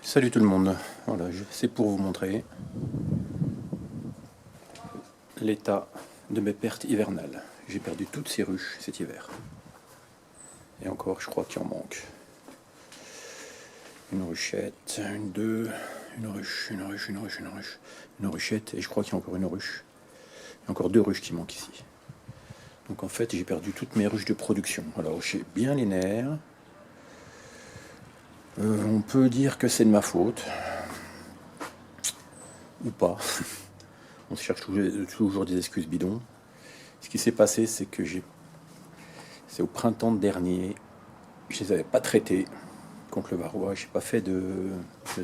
Salut tout le monde, voilà, c'est pour vous montrer l'état de mes pertes hivernales. J'ai perdu toutes ces ruches cet hiver. Et encore, je crois qu'il en manque. Une ruchette, une, deux, une ruche, une ruchette, et je crois qu'il y a encore une ruche. Il y a encore deux ruches qui manquent ici. Donc en fait, j'ai perdu toutes mes ruches de production. Alors j'ai bien les nerfs. On peut dire que c'est de ma faute. Ou pas. On se cherche toujours des excuses bidons. Ce qui s'est passé, c'est que c'est au printemps dernier, je les avais pas traités contre le varroa. J'ai pas fait de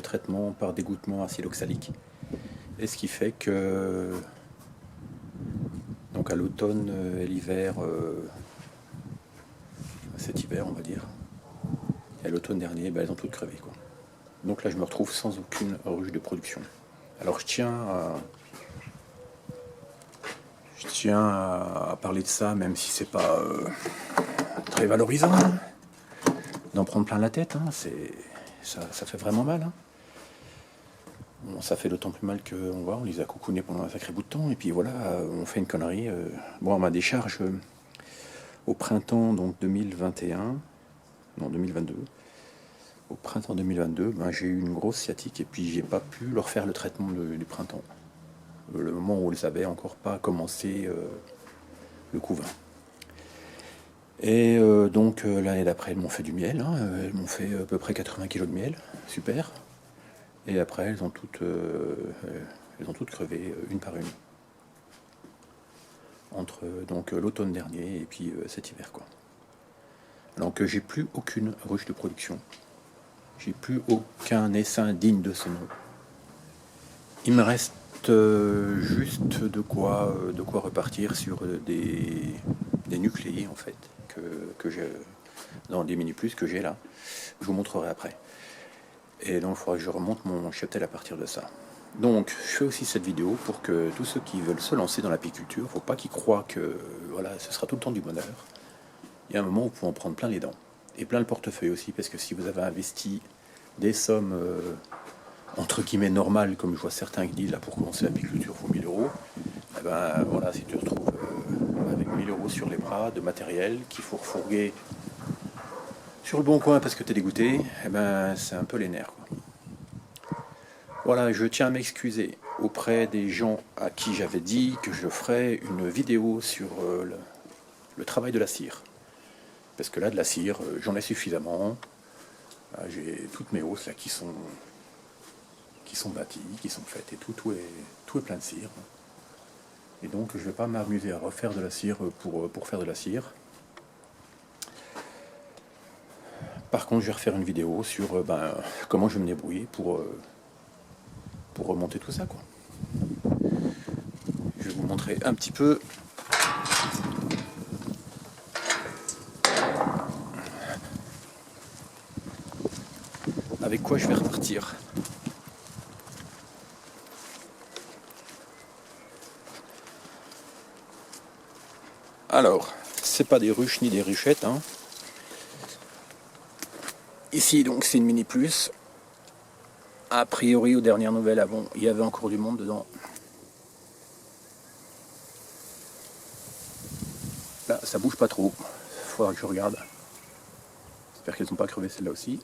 traitement par dégouttement acide oxalique. Et ce qui fait que, donc à l'automne et l'hiver, cet hiver on va dire, et à l'automne dernier, elles ont toutes crevé, quoi. Donc là je me retrouve sans aucune ruche de production. Alors je tiens à parler de ça, même si c'est pas très valorisant, hein, d'en prendre plein la tête, hein, ça fait vraiment mal, hein. Bon, ça fait d'autant plus mal on les a coucounés pendant un sacré bout de temps, et puis voilà, on fait une connerie. Bon, à ma décharge, au printemps donc 2021, non 2022, au printemps 2022, j'ai eu une grosse sciatique, et puis j'ai pas pu leur faire le traitement du printemps. Le moment où elles avaient encore pas commencé le couvain. Et donc l'année d'après, elles m'ont fait du miel, hein, elles m'ont fait à peu près 80 kg de miel, super. Et après, elles ont toutes crevé une par une. Entre donc l'automne dernier et puis cet hiver, quoi. Donc j'ai plus aucune ruche de production. J'ai plus aucun essaim digne de ce nom. Il me reste juste de quoi repartir sur des nucléés, en fait, que j'ai dans des mini plus que j'ai là. Je vous montrerai après. Et donc il faudra que je remonte mon cheptel à partir de ça. Donc je fais aussi cette vidéo pour que tous ceux qui veulent se lancer dans l'apiculture, il ne faut pas qu'ils croient que voilà, ce sera tout le temps du bonheur. Il y a un moment où vous pouvez en prendre plein les dents. Et plein le portefeuille aussi, parce que si vous avez investi des sommes entre guillemets normales, comme je vois certains qui disent là pour commencer l'apiculture il faut 1000 €, et ben voilà, si tu te retrouves avec 1000 € sur les bras de matériel qu'il faut refourguer sur le bon coin parce que tu es dégoûté, et ben c'est un peu les nerfs, quoi. Voilà, je tiens à m'excuser auprès des gens à qui j'avais dit que je ferais une vidéo sur le travail de la cire. Parce que là, de la cire, j'en ai suffisamment. J'ai toutes mes hausses là qui sont bâties, qui sont faites, et tout est plein de cire. Et donc, je ne vais pas m'amuser à refaire de la cire pour faire de la cire. Par contre, je vais refaire une vidéo sur comment je vais me débrouiller pour remonter tout ça, quoi. Je vais vous montrer un petit peu. Avec quoi je vais repartir. Alors, c'est pas des ruches ni des ruchettes, hein. Ici, donc, c'est une mini plus. A priori, aux dernières nouvelles, avant, il y avait encore du monde dedans. Là, ça bouge pas trop. Il faudra que je regarde. J'espère qu'elles n'ont pas crevé celle-là aussi.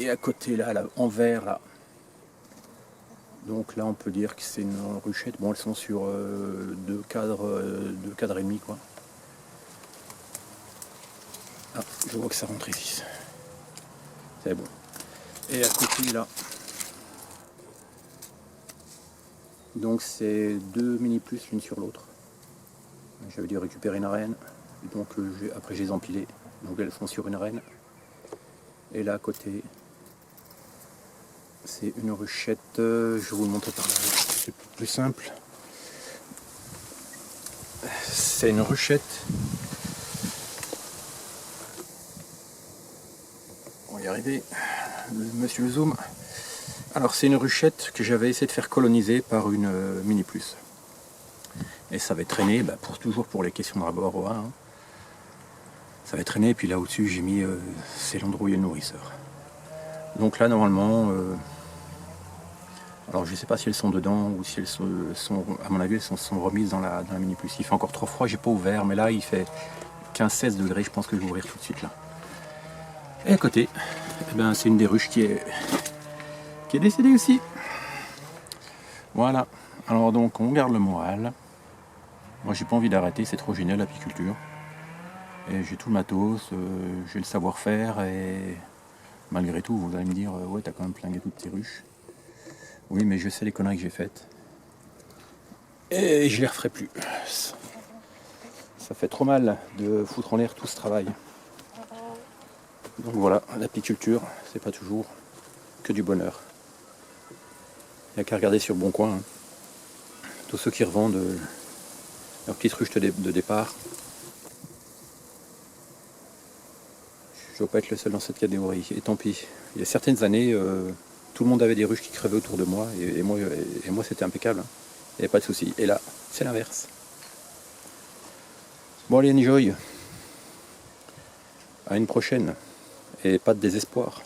Et à côté, là, en vert, là. Donc là, on peut dire que c'est une ruchette. Bon, elles sont sur deux cadres et demi, quoi. Ah, je vois que ça rentre ici. C'est bon. Et à côté, là. Donc c'est deux mini plus l'une sur l'autre. J'avais dû récupérer une arène. Donc après, je les ai empilées. Donc elles sont sur une arène. Et là, à côté, c'est une ruchette. Je vais vous le montrer par là. C'est plus simple. C'est une ruchette. On va y arriver. Monsieur Zoom. Alors c'est une ruchette que j'avais essayé de faire coloniser par une mini plus. Et ça avait traîné, toujours pour les questions de rapport, hein. Ça avait traîné, et puis là au-dessus j'ai mis c'est l'endroit où il y a le nourrisseur. Donc là, normalement, alors je sais pas si elles sont dedans ou si elles sont à mon avis, elles sont remises dans la Mini Plus. Il fait encore trop froid, j'ai pas ouvert, mais là, il fait 15-16 degrés, je pense que je vais ouvrir tout de suite là. Et à côté, eh ben, c'est une des ruches qui est décédée aussi. Voilà. Alors donc, on garde le moral. Moi, j'ai pas envie d'arrêter, c'est trop génial l'apiculture. Et j'ai tout le matos, j'ai le savoir-faire et malgré tout, vous allez me dire, ouais, t'as quand même plingué toutes tes ruches. Oui, mais je sais les conneries que j'ai faites. Et je les referai plus. Ça fait trop mal de foutre en l'air tout ce travail. Donc voilà, l'apiculture, c'est pas toujours que du bonheur. Il n'y a qu'à regarder sur Bon Coin. Hein. Tous ceux qui revendent leurs petites ruches de départ. Je ne dois pas être le seul dans cette catégorie. Et tant pis. Il y a certaines années, tout le monde avait des ruches qui crevaient autour de moi. Et moi c'était impeccable. Hein. Il n'y avait pas de souci. Et là, c'est l'inverse. Bon allez, enjoy. À une prochaine. Et pas de désespoir.